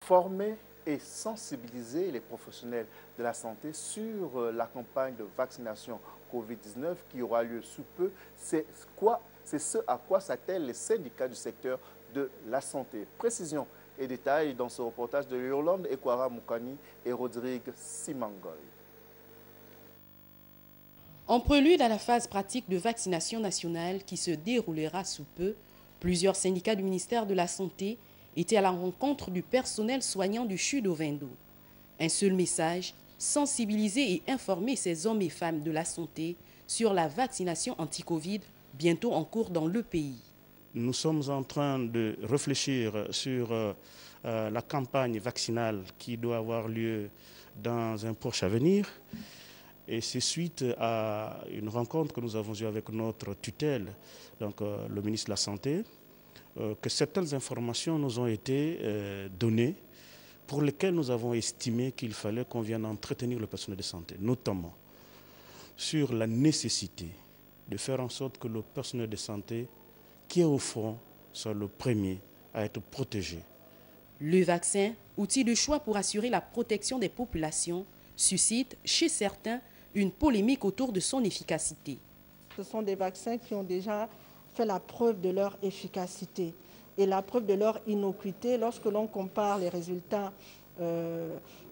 Former et sensibiliser les professionnels de la santé sur la campagne de vaccination Covid-19 qui aura lieu sous peu. C'est ce à quoi s'attellent les syndicats du secteur de la santé. Précision et détails dans ce reportage de Yolande Ekwara Moukani et Rodrigue Simangol. En prélude à la phase pratique de vaccination nationale qui se déroulera sous peu, plusieurs syndicats du ministère de la Santé étaient à la rencontre du personnel soignant du CHU d'Ovendo. Un seul message, sensibiliser et informer ces hommes et femmes de la santé sur la vaccination anti-Covid bientôt en cours dans le pays. Nous sommes en train de réfléchir sur la campagne vaccinale qui doit avoir lieu dans un proche avenir. Et c'est suite à une rencontre que nous avons eue avec notre tutelle, donc le ministre de la Santé, que certaines informations nous ont été données pour lesquelles nous avons estimé qu'il fallait qu'on vienne entretenir le personnel de santé, notamment sur la nécessité de faire en sorte que le personnel de santé qui est au front soit le premier à être protégé. Le vaccin, outil de choix pour assurer la protection des populations, suscite chez certains une polémique autour de son efficacité. Ce sont des vaccins qui ont déjà fait la preuve de leur efficacité et la preuve de leur innocuité lorsque l'on compare les résultats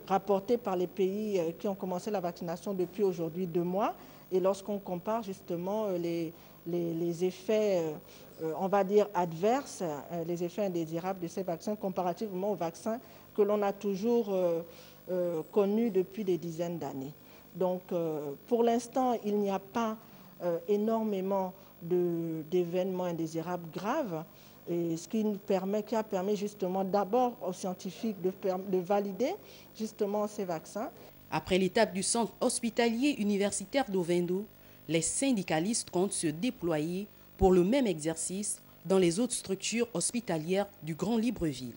rapportés par les pays qui ont commencé la vaccination depuis aujourd'hui 2 mois et lorsqu'on compare justement les effets, on va dire, adverses, les effets indésirables de ces vaccins comparativement aux vaccins que l'on a toujours connus depuis des dizaines d'années. Donc, pour l'instant, il n'y a pas énormément d'événements indésirables graves, et ce qui a permis justement d'abord aux scientifiques de valider justement ces vaccins. Après l'étape du centre hospitalier universitaire d'Ovendo, les syndicalistes comptent se déployer pour le même exercice dans les autres structures hospitalières du Grand Libreville.